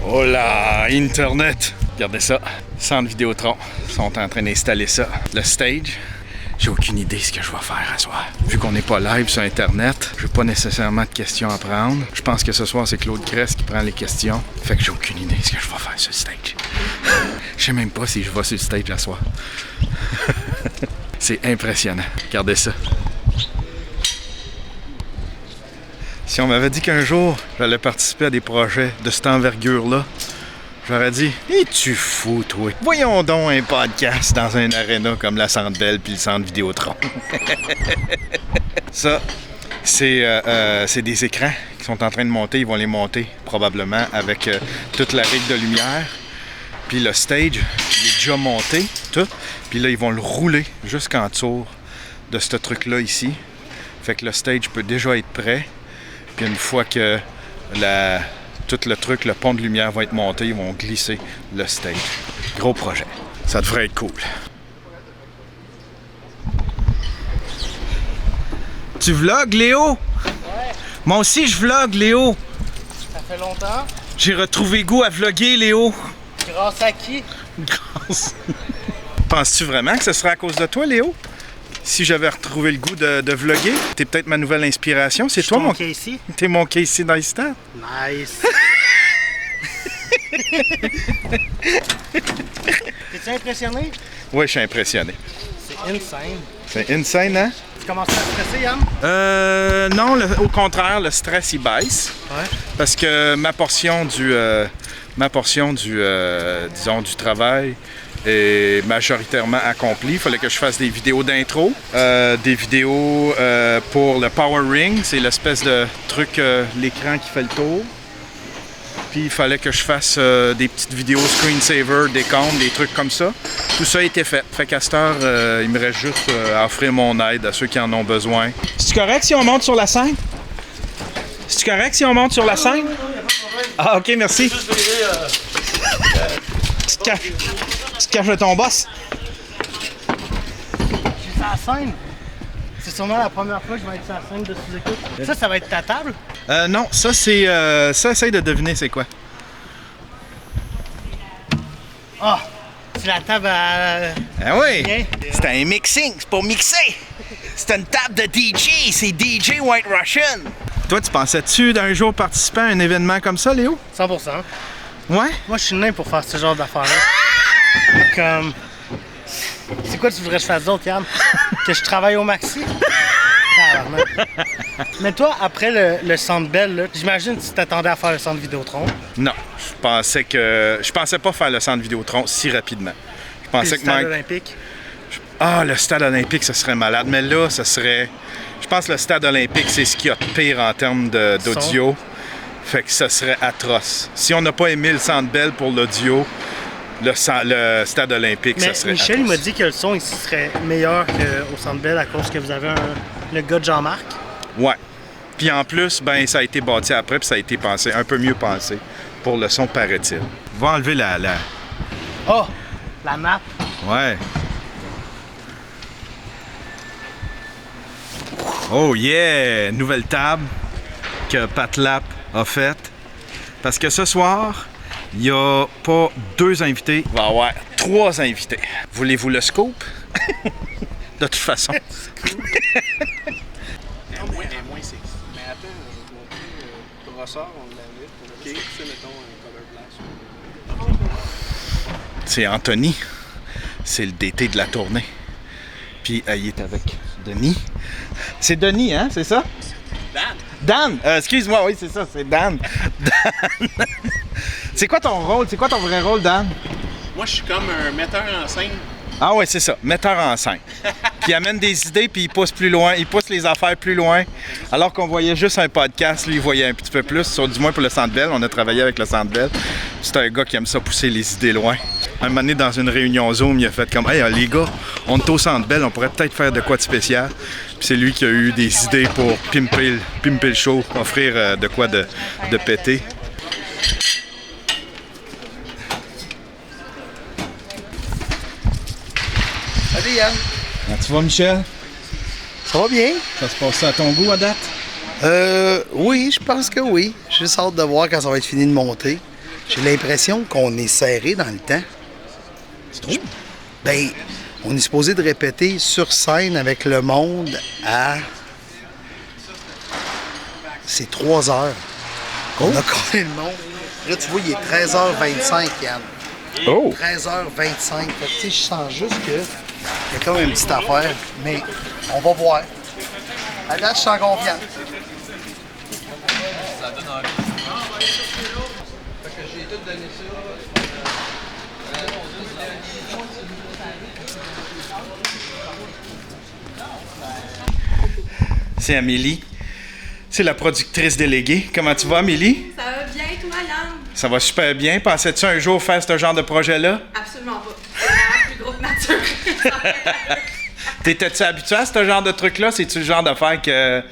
Oh là, Internet! Regardez ça, Centre Vidéotron sont en train d'installer ça. Le stage, j'ai aucune idée ce que je vais faire à soir. Vu qu'on n'est pas live sur Internet, j'ai pas nécessairement de questions à prendre. Je pense que ce soir, c'est Claude Crest qui prend les questions. Fait que j'ai aucune idée ce que je vais faire sur le stage. Je sais même pas si je vais sur le stage à soir. C'est impressionnant. Regardez ça. Si on m'avait dit qu'un jour, j'allais participer à des projets de cette envergure-là, j'aurais dit « Es-tu fou, toi? Voyons donc un podcast dans un aréna comme la Centre Bell puis le Centre Vidéotron. » Ça, c'est des écrans qui sont en train de monter. Ils vont les monter probablement avec toute la rigue de lumière. Puis le stage, il est déjà monté, tout. Puis là, ils vont le rouler jusqu'en dessous de ce truc-là ici. Fait que le stage peut déjà être prêt. Puis une fois que tout le truc, le pont de lumière va être monté, ils vont glisser le stage. Gros projet. Ça devrait être cool. Tu vlogs, Léo? Ouais. Moi aussi, je vlog, Léo. Ça fait longtemps. J'ai retrouvé goût à vlogger, Léo. Grâce à qui? Grâce. Penses-tu vraiment que ce serait à cause de toi, Léo? Si j'avais retrouvé le goût de vlogger, t'es peut-être ma nouvelle inspiration. C'est toi, mon Casey. T'es mon Casey Neistat. Nice. T'es-tu impressionné? Oui, je suis impressionné. C'est insane. C'est insane, hein? Tu commences à stresser, Yann? Non, au contraire, le stress, il baisse. Ouais. Parce que ma portion du travail est majoritairement accomplie. Il fallait que je fasse des vidéos d'intro, des vidéos pour le Power Ring, c'est l'espèce de truc, l'écran qui fait le tour. Puis il fallait que je fasse des petites vidéos screensaver, des comptes, des trucs comme ça. Tout ça a été fait. Fait qu'à cette heure, il me reste juste à offrir mon aide à ceux qui en ont besoin. C'est correct si on monte sur la scène? C'est correct si on monte sur la scène? Ah, ok, merci. Tu te caches de ton boss? Je suis sur la scène. C'est sûrement la première fois que je vais être sur la scène de sous-écoute. Ça va être ta table? Non, ça c'est... ça, essaye de deviner c'est quoi. Ah! C'est la table à... Ah oui! Bien. C'est un mixing, c'est pour mixer! C'est une table de DJ, c'est DJ White Russian! Toi, tu pensais-tu d'un jour participer à un événement comme ça, Léo? 100%. Ouais? Moi, je suis né pour faire ce genre d'affaires-là. Comme... C'est quoi tu voudrais que je fasse d'autre, Yann? Que je travaille au maxi? Mais toi, après le Centre Bell, là, j'imagine que tu t'attendais à faire le Centre Vidéotron. Non, je pensais pas faire le Centre Vidéotron si rapidement. Je pensais le stade olympique. Ah, le stade olympique, ça serait malade. Mais là, ça serait... Je pense que le stade olympique, c'est ce qu'il y a de pire en termes d'audio. Fait que ça serait atroce. Si on n'a pas aimé le Centre Bell pour l'audio, le stade olympique, ça serait Michel, atroce. il m'a dit que le son ici serait meilleur qu'au Centre Bell à cause que vous avez le gars de Jean-Marc. Ouais. Puis en plus, ben ça a été bâti après, puis ça a été pensé, un peu mieux pensé pour le son, paraît-il. Va enlever la... Oh! La nappe. Ouais. Oh yeah! Nouvelle table que Pat Lap a faite. Parce que ce soir, il n'y a pas 2 invités, il va y avoir 3 invités. Voulez-vous le scoop? De toute façon. Moins sexy. Mais attends, le brossard, on l'avait. OK. C'est, mettons, un color blast. C'est Anthony. C'est le DT de la tournée. Puis il est avec Denis. C'est Denis, hein? C'est ça? Dan! Excuse-moi, oui, c'est ça, c'est Dan. Dan. C'est quoi ton rôle? C'est quoi ton vrai rôle, Dan? Moi, je suis comme un metteur en scène Ah ouais, c'est ça, metteur en scène. Puis il amène des idées, puis il pousse plus loin, il pousse les affaires plus loin. Alors qu'on voyait juste un podcast, lui, il voyait un petit peu plus, du moins pour le Centre Bell. On a travaillé avec le Centre Bell. C'est un gars qui aime ça pousser les idées loin. Un moment donné, dans une réunion Zoom, il a fait comme « Hey, les gars, on est au Centre Bell, on pourrait peut-être faire de quoi de spécial. » Puis c'est lui qui a eu des idées pour pimper le show, offrir de quoi de péter. Salut Yann. Comment tu vas, Michel? Ça va bien? Ça se passe à ton goût à date? Oui, je pense que oui. J'ai juste hâte de voir quand ça va être fini de monter. J'ai l'impression qu'on est serré dans le temps. Tu trouves? Ben, on est supposé de répéter sur scène avec le monde à... C'est 3 heures. On a collé le monde. Là, tu vois, il est 13h25, Yann. Oh! 13h25. Fait que, tu sais, je sens juste que il y a comme une petite affaire. Mais on va voir. À date, je suis en confiance. Ça donne envie. Fait que j'ai tout donné ça. C'est Amélie. C'est la productrice déléguée. Comment tu vas, Amélie? Ça va bien, toi, Yann? Ça va super bien. Pensais-tu un jour faire ce genre de projet-là? Absolument pas. C'est la plus grosse nature. T'étais-tu habitué à ce genre de truc-là? C'est-tu le genre d'affaire que...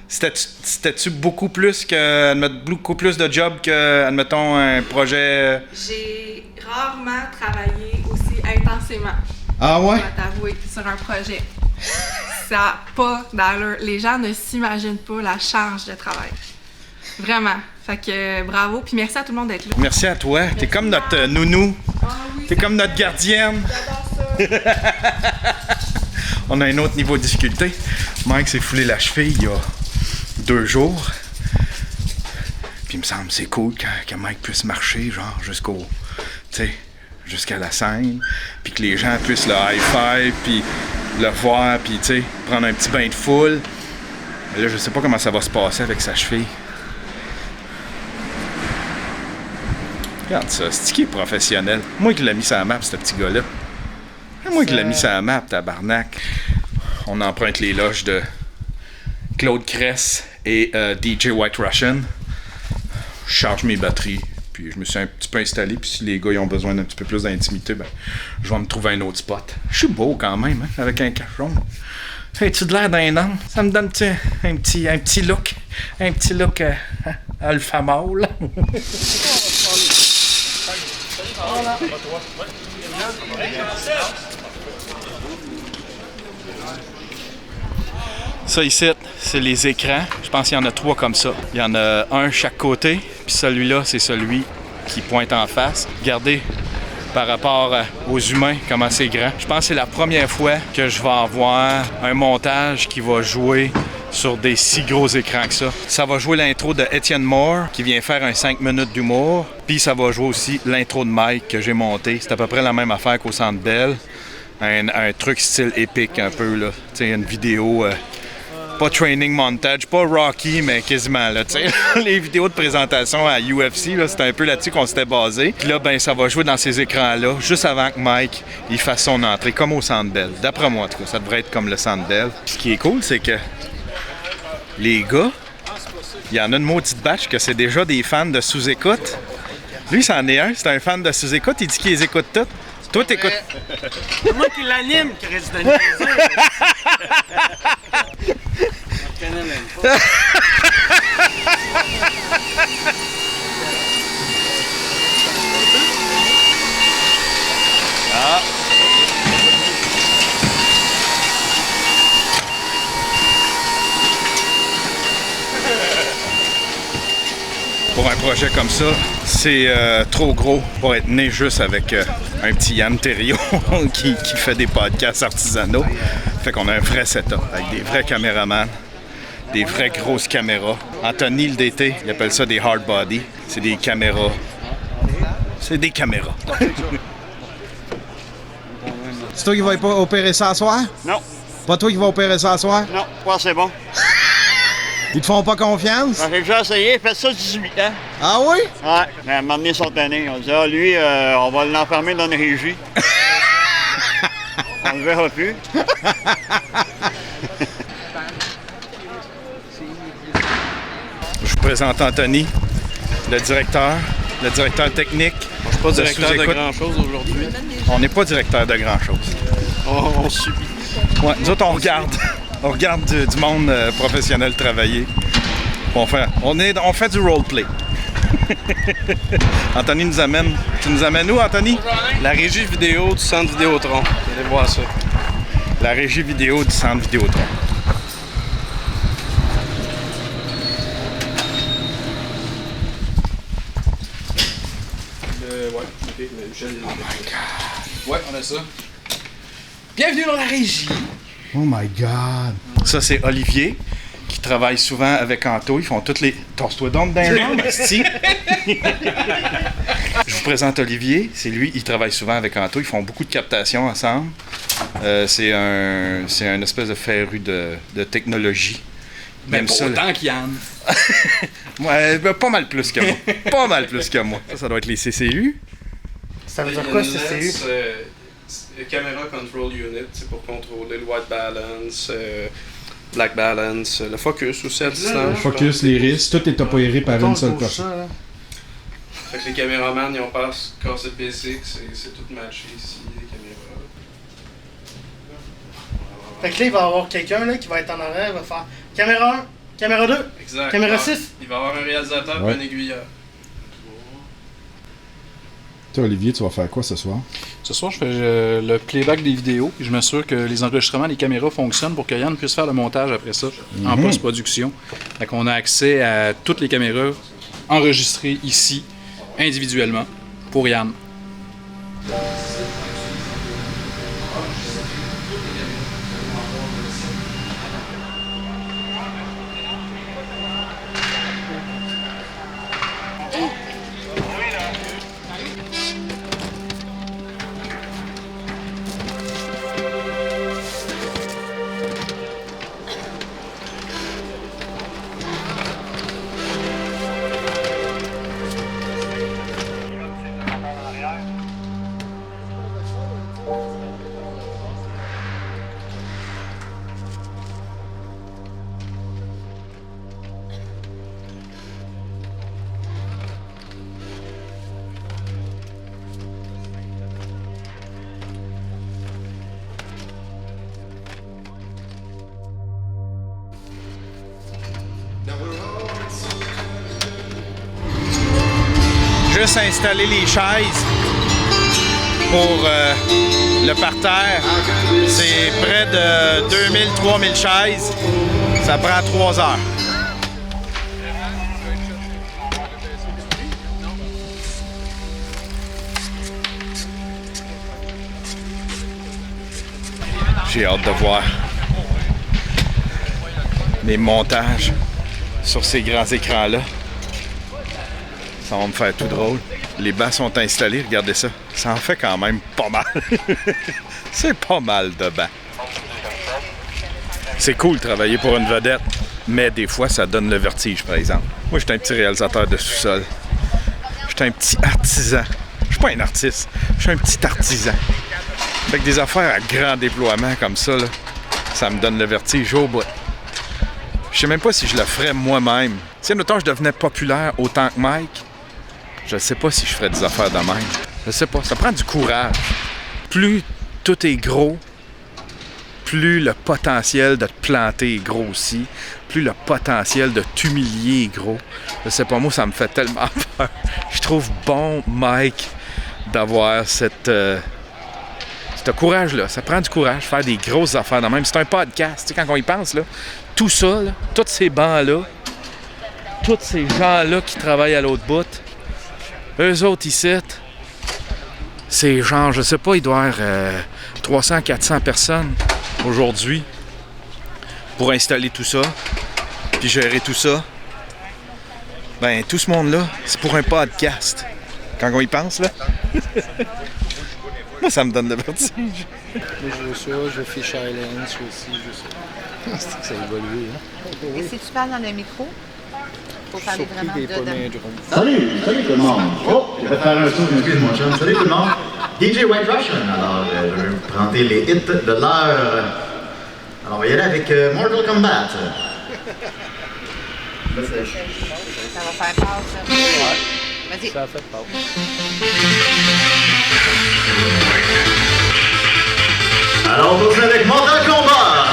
C'était-tu beaucoup plus de job que, admettons, un projet... J'ai rarement travaillé aussi intensément. Ah ouais? Je vais t'avouer, sur un projet. Ça n'a pas d'allure. Les gens ne s'imaginent pas la charge de travail. Vraiment. Fait que bravo, puis merci à tout le monde d'être là. Merci à toi. T'es comme notre nounou. Ah oui, T'es comme notre gardienne. j'adore ça. On a un autre niveau de difficulté. Mike s'est foulé la cheville il y a 2 jours. Puis il me semble que c'est cool que Mike puisse marcher, genre, jusqu'à la scène. Puis que les gens puissent le high-five, puis le voir, puis prendre un petit bain de foule. Mais là, je sais pas comment ça va se passer avec sa cheville. Regarde ça, c'est qui est professionnel. Moi qui l'ai mis sur la map, ce petit gars-là. Moi qui l'ai mis sur la map, tabarnak. On emprunte les loges de Claude Cress et DJ White Russian. Je charge mes batteries, puis je me suis un petit peu installé. Puis si les gars ils ont besoin d'un petit peu plus d'intimité, ben, je vais me trouver un autre spot. Je suis beau quand même, hein, avec un cachon. Fais-tu de l'air d'un homme? Ça me donne un petit look. Un petit look alpha mâle. Ça ici, c'est les écrans. Je pense qu'il y en a 3 comme ça. Il y en a un chaque côté, puis celui-là, c'est celui qui pointe en face. Regardez par rapport aux humains, comment c'est grand. Je pense que c'est la première fois que je vais avoir un montage qui va jouer sur des si gros écrans que ça. Ça va jouer l'intro de Étienne Moore, qui vient faire un 5 minutes d'humour. Puis ça va jouer aussi l'intro de Mike que j'ai monté. C'est à peu près la même affaire qu'au Centre Bell. Un truc style épique un peu, là. Tu sais, une vidéo... pas training montage, pas Rocky, mais quasiment, là, tu sais. Les vidéos de présentation à UFC, là, c'était un peu là-dessus qu'on s'était basé. Puis là, ben, ça va jouer dans ces écrans-là, juste avant que Mike, il fasse son entrée, comme au Centre Bell. D'après moi, en tout cas, ça devrait être comme le Centre Bell. Ce qui est cool, c'est que les gars, il y en a une maudite batch que c'est déjà des fans de sous-écoute. Lui, c'en est un, c'est un fan de sous-écoute, il dit qu'il les écoute toutes. Toi, t'écoutes... C'est moi qui l'anime, Chris de niaiser. Je connais même pas. Ah. Pour un projet comme ça, c'est trop gros pour être né juste avec un petit Yann Thériault qui fait des podcasts artisanaux. Fait qu'on a un vrai setup avec des vrais caméramans, des vraies grosses caméras. Anthony, le DT, il appelle ça des hard body. C'est des caméras. C'est des caméras. C'est toi qui vas opérer ça ce soir? Non, Pas toi qui vas opérer ça ce soir? non, pas c'est bon. Ils te font pas confiance? J'ai déjà essayé, fait ça 18 ans. Ah oui? Ouais, mais à un moment donné, ils sont tannés. On dit, lui, on va l'enfermer dans une régie. On le verra plus. Je vous présente Anthony, le directeur technique. Je suis pas de directeur de Sous-Écoute. grand-chose aujourd'hui. On n'est pas directeur de grand-chose. On subit. Ouais, nous autres, on regarde du monde professionnel travailler. On fait du roleplay. Anthony nous amène. Tu nous amènes où, Anthony? La régie vidéo du centre Vidéotron. Allez voir ça. La régie vidéo du centre Vidéotron. Ouais, on a ça. Bienvenue dans la régie. Oh my God. Ça, c'est Olivier, qui travaille souvent avec Anto. Ils font toutes les... Torse-toi donc dans les jambes, asti. Je vous présente Olivier. C'est lui, il travaille souvent avec Anto. Ils font beaucoup de captations ensemble. C'est un espèce de féru de technologie. Même ça, autant qu'Yann. Ouais, ben, pas mal plus que moi. Pas mal plus que moi. Ça doit être les CCU. Ça veut dire quoi, CCU? Camera Control Unit, c'est pour contrôler le white balance, black balance, le focus aussi à distance. Focus, les risques, tout est opéré par une seule personne. Fait que les caméramans, ils ont pas cassé le basic, c'est tout matché ici, les caméras. Fait que là, il va y avoir quelqu'un là, qui va être en arrière, il va faire caméra 1, caméra 2, Exact. caméra 6. Il va y avoir un réalisateur Ouais. et un aiguilleur. Toi, Olivier, tu vas faire quoi ce soir? Ce soir, je fais le playback des vidéos. Puis je m'assure que les enregistrements des caméras fonctionnent pour que Yann puisse faire le montage après ça, en post-production. Fait qu'on a accès à toutes les caméras enregistrées ici, individuellement, pour Yann. Juste installer les chaises pour le parterre. C'est près de 2000-3000 chaises. Ça prend 3 heures. J'ai hâte de voir mes montages sur ces grands écrans-là. Ça va me faire tout drôle. Les bancs sont installés, regardez ça. Ça en fait quand même pas mal. C'est pas mal de bancs. C'est cool de travailler pour une vedette, mais des fois, ça donne le vertige, par exemple. Moi, j'étais un petit réalisateur de sous-sol. J'étais un petit artisan. Je suis pas un artiste, je suis un petit artisan. Fait que des affaires à grand déploiement comme ça, là, ça me donne le vertige au bout. Je sais même pas si je le ferais moi-même. Si, admettons, je devenais populaire autant que Mike, je sais pas si je ferais des affaires de même. Je sais pas, ça prend du courage. Plus tout est gros, plus le potentiel de te planter est gros aussi, plus le potentiel de t'humilier est gros. Je sais pas, moi, ça me fait tellement peur. Je trouve bon, Mike, d'avoir ce courage-là. Ça prend du courage, faire des grosses affaires de même. C'est un podcast, tu sais, quand on y pense, là, tout ça, là, tous ces bancs-là, tous ces gens-là qui travaillent à l'autre bout, eux autres ici, c'est genre, je sais pas, il doit y avoir 300-400 personnes aujourd'hui pour installer tout ça, puis gérer tout ça. Ben, tout ce monde-là, c'est pour un podcast. Quand on y pense, là. Moi, ça me donne le vertige. Moi, je veux ça, je veux Fish Islands, je veux ci, je veux ça. C'est que ça a évolué, hein? Et si tu parles dans le micro? Faut parler vraiment Surpris qu'il n'y ait pas dedans. mis un drum. Salut tout le monde. Oh, je vais faire un tour de mon chum. Salut tout le monde. DJ White Russian. Alors, je vais vous présenter les hits de l'heure. Alors, on va y aller avec Mortal Kombat. Ça va faire peur, ça. Vas-y. Ça a fait peur. Alors, on continue avec Mortal Kombat.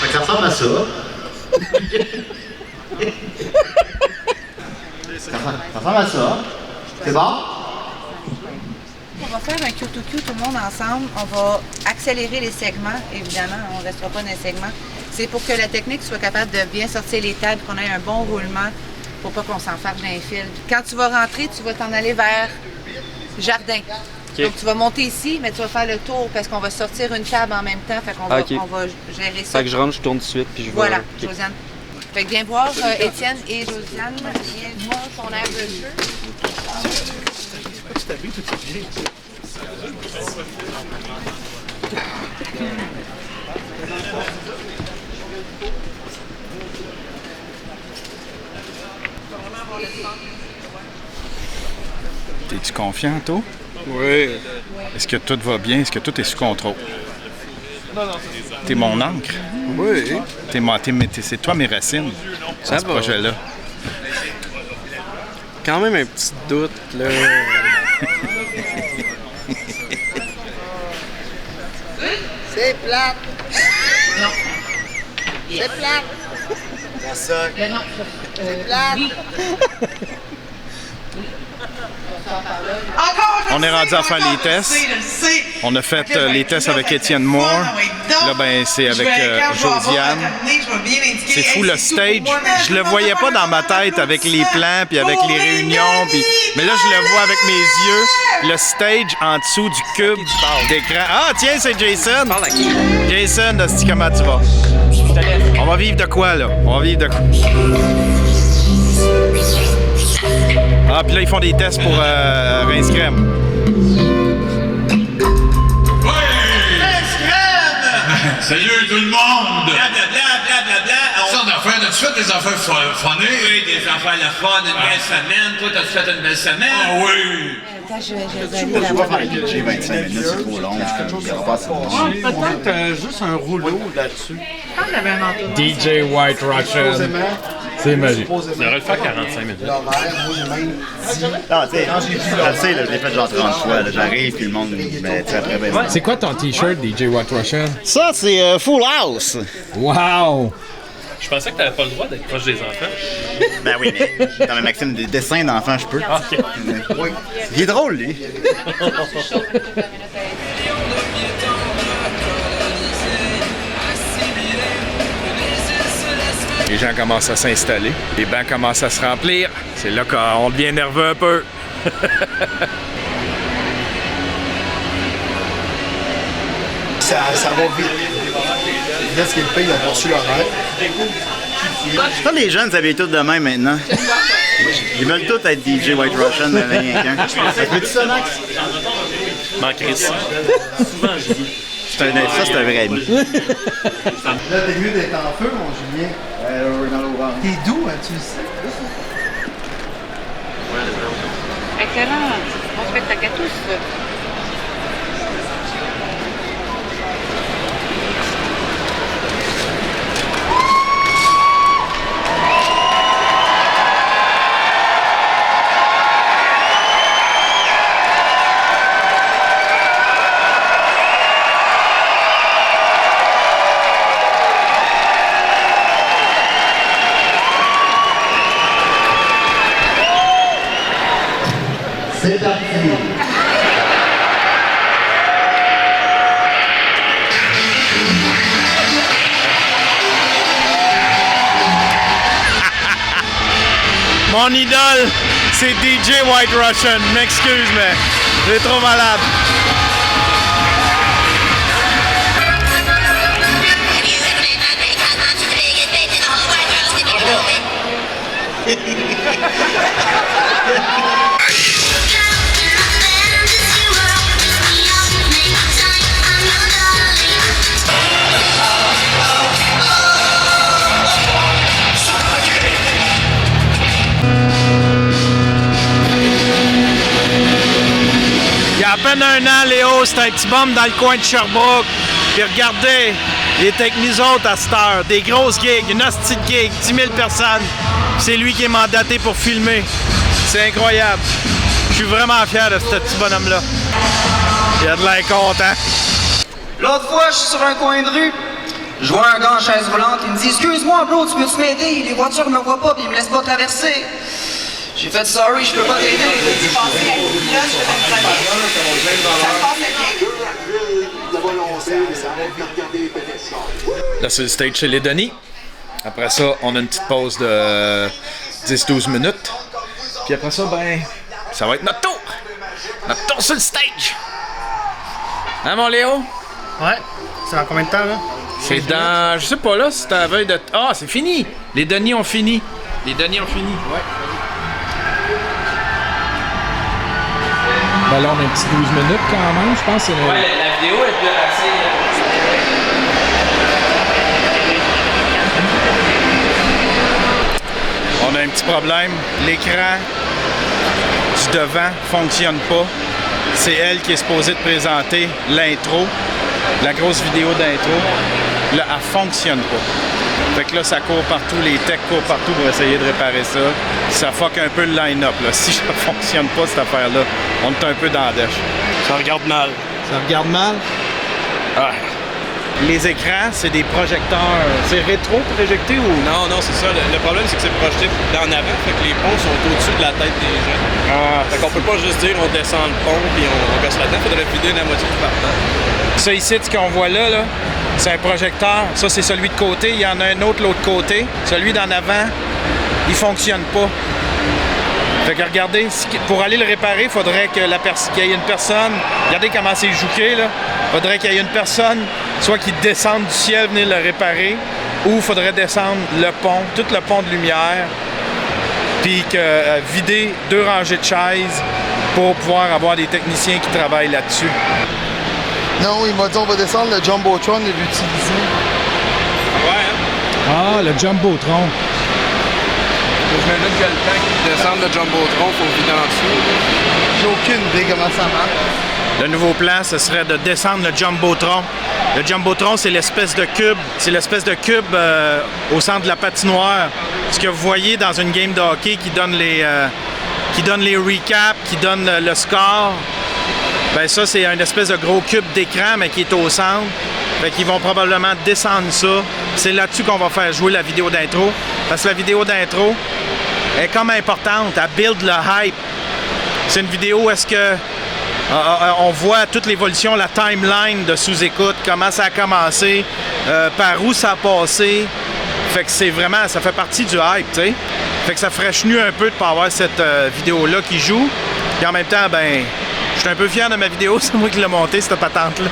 Fait que ça ressemble à ça. Ça ressemble à ça. C'est bon? On va faire un Q2Q tout le monde ensemble. On va accélérer les segments, évidemment. On ne restera pas dans les segments. C'est pour que la technique soit capable de bien sortir les tables, qu'on ait un bon roulement, pour pas qu'on s'enfarge dans les fils. Quand tu vas rentrer, tu vas t'en aller vers jardin. Donc tu vas monter ici, mais tu vas faire le tour parce qu'on va sortir une table en même temps. Fait qu'on va, on va gérer ça. Fait que je rentre, je tourne tout de suite, puis je vais... Voilà, Ok. Josiane. Fait que viens voir Étienne et Josiane. Viens voir ton air de jeu. T'es-tu confiant, toi? Oui. Est-ce que tout va bien? Est-ce que tout est sous contrôle? T'es mon encre. Oui. C'est toi mes racines. Ça dans ce va. projet-là. Quand même un petit doute, là. C'est plate. Non. C'est plate. Ça c'est plate. On est rendu à faire les tests. On a fait les tests avec Étienne Moore. Là, ben, c'est avec Josiane. C'est fou, le stage. Je le voyais pas dans ma tête avec les plans, puis avec les réunions. Puis... Mais là, je le vois avec mes yeux. Le stage en dessous du cube d'écran. Ah, tiens, c'est Jason. Jason, hostie, comment tu vas? On va vivre de quoi, là? On va vivre de quoi? Ah, puis là, ils font des tests pour Rince Crème. Salut tout le monde! Blablabla. Sorte d'affaires, as-tu fait des affaires funnées? Oui, des affaires le fun, une belle semaine. Toi, t'as-tu fait une belle semaine? Ah oui! Attends, je vais Je vais faire un DJ 25 minutes, c'est trop long. Je ne pas assez long. Peut-être juste un rouleau là-dessus. Je pense que j'avais un manteau. DJ White Russian. C'est magique. On devrait le faire 45 minutes. Non, tu sais, je le sais, là, je l'ai fait genre 30 fois. là, J'arrive, puis le monde me très très bien. C'est quoi ton t-shirt, DJ White Russian? Ça, c'est Full House. Wow! Je pensais que t'avais pas le droit d'être proche des enfants. Ben oui, mais dans ma maxime des dessins d'enfants, je peux. OK. Oui. Il est drôle, lui. Les gens commencent à s'installer. Les bancs commencent à se remplir. C'est là qu'on devient nerveux un peu. Ça va vite. Là, ce qui est le pire, ils ont poursuivi l'horaire. Ça, les jeunes s'habillent tous de même maintenant. Ils veulent tous être DJ White Russian, mais rien qu'un. Veux-tu ça, Max? Manquerait ça. Souvent, je dis. Ça, c'est un vrai ami. Là, t'es mieux d'être en feu, mon Julien. T'es doux, hein, tu le sais. Excellent. Bon spectacle à tous. C'est parti. Mon idole, c'est DJ White Russian. M'excuse, mais j'ai trop malade. peine 1 an, Léo, c'est un petit bum dans le coin de Sherbrooke. Puis regardez, il est avec nous autres à cette heure. Des grosses gigs, une hostie de gig, 10 000 personnes. C'est lui qui est mandaté pour filmer. C'est incroyable. Je suis vraiment fier de ce petit bonhomme-là. Il a de l'air content. L'autre fois, je suis sur un coin de rue. Je vois un gars en chaise roulante. Il me dit « Excuse-moi, bro, tu peux-tu m'aider? Les voitures me voient pas puis ils me laissent pas traverser. » J'ai fait « Sorry, je peux pas t'aider. » Là, c'est le stage chez les Denis. Après ça, on a une petite pause de 10-12 minutes. Puis après ça, ben, ça va être notre tour. Notre tour sur le stage. Hein, mon Léo? Ouais. C'est dans combien de temps, là? C'est dans... Je sais pas, là, c'est à la veille de... Ah, c'est fini! Les Denis ont fini. Les Denis ont fini, ouais. Ben là, on a un petit 12 minutes quand même, je pense. Ouais, la vidéo est plus assez... On a un petit problème. L'écran du devant fonctionne pas. C'est elle qui est supposée de présenter l'intro, la grosse vidéo d'intro. Là, elle fonctionne pas. Fait que là, ça court partout, les techs courent partout pour essayer de réparer ça. Ça fuck un peu le line-up. Si ça fonctionne pas, cette affaire-là, on est un peu dans la dèche. Ça regarde mal. Ça regarde mal? Ah. Les écrans, c'est des projecteurs. C'est rétro-projecté ou... Non, c'est ça. Le problème, c'est que c'est projeté d'en avant, fait que les ponts sont au-dessus de la tête des gens. Ah. Fait qu'on peut pas juste dire on descend le pont puis on gosse là-dedans. Faudrait vider la moitié du partant. Ça ici, ce qu'on voit là, c'est un projecteur. Ça, c'est celui de côté. Il y en a un autre l'autre côté. Celui d'en avant, il fonctionne pas. Fait que regardez, pour aller le réparer, il faudrait que qu'il y ait une personne. Regardez comment c'est jouqué, là. Il faudrait qu'il y ait une personne, soit qui descende du ciel, venir le réparer, ou il faudrait descendre le pont, tout le pont de lumière, puis vider 2 rangées de chaises pour pouvoir avoir des techniciens qui travaillent là-dessus. Non, il m'a dit on va descendre le Jumbotron et l'utiliser. Ouais, hein? Ah, le Jumbotron. Je me dis que le temps qu'ils descendent le Jumbotron, faut vider en dessous. J'ai aucune idée comment ça marche. Le nouveau plan, ce serait de descendre le Jumbotron. Le Jumbotron, c'est l'espèce de cube. C'est l'espèce de cube au centre de la patinoire. Ce que vous voyez dans une game de hockey qui donne les recaps, qui donne le score. Ben ça, c'est une espèce de gros cube d'écran, mais qui est au centre. Fait qu'ils vont probablement descendre ça. C'est là-dessus qu'on va faire jouer la vidéo d'intro. Parce que la vidéo d'intro est comme importante. Elle build le hype. C'est une vidéo où est-ce que on voit toute l'évolution, la timeline de sous-écoute, comment ça a commencé, par où ça a passé. Fait que c'est vraiment, ça fait partie du hype, tu sais. Fait que ça fraîchit un peu de pas avoir cette vidéo-là qui joue. Et en même temps, ben, je suis un peu fier de ma vidéo. C'est moi qui l'ai montée, cette patente-là.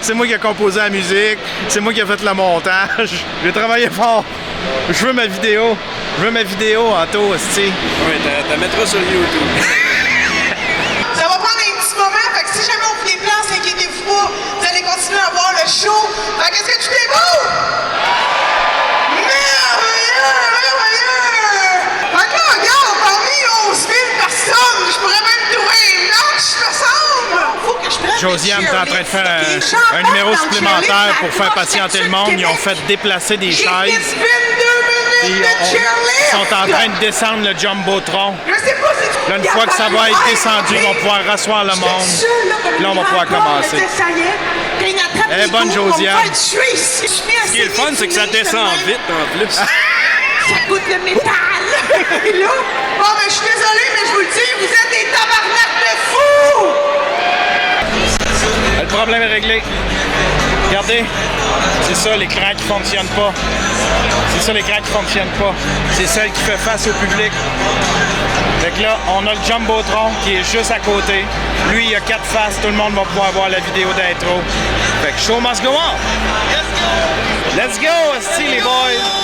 C'est moi qui ai composé la musique. C'est moi qui ai fait le montage. J'ai travaillé fort. Je veux ma vidéo. Je veux ma vidéo, Anto, hostie. Oui, t'as mettras sur YouTube. Ça va prendre un petit moment, fait que si jamais on fait des plans, inquiétez-vous pas, vous allez continuer à voir le show. Fait qu'est-ce que tu fais beau? Merveilleux! Fait que là, regarde, parmi 11 000 personnes, je pourrais même trouver un match, me semble! Faut que je prenne Josiane est en train de faire un numéro supplémentaire pour faire patienter le monde. Ils ont fait déplacer des chaises. Ils sont en train de descendre le Jumbotron. Là, une fois que ça va être descendu, ils vont pouvoir rasseoir le monde. Là, on va pouvoir commencer. Elle est bonne, Josiane. Ce qui est le fun, c'est que ça descend vite en plus. Ça coûte le métal! Et là, bon, ben, je suis désolé, mais je vous le dis, vous êtes des tabarnak de fous! Le problème est réglé. Regardez, c'est ça l'écran qui fonctionne pas. C'est ça l'écran qui fonctionne pas. C'est celle qui fait face au public. Fait que là, on a le Jumbotron qui est juste à côté. Lui, il a 4 faces, tout le monde va pouvoir voir la vidéo d'intro. Fait que show must go on! Let's go! Let's go, les boys!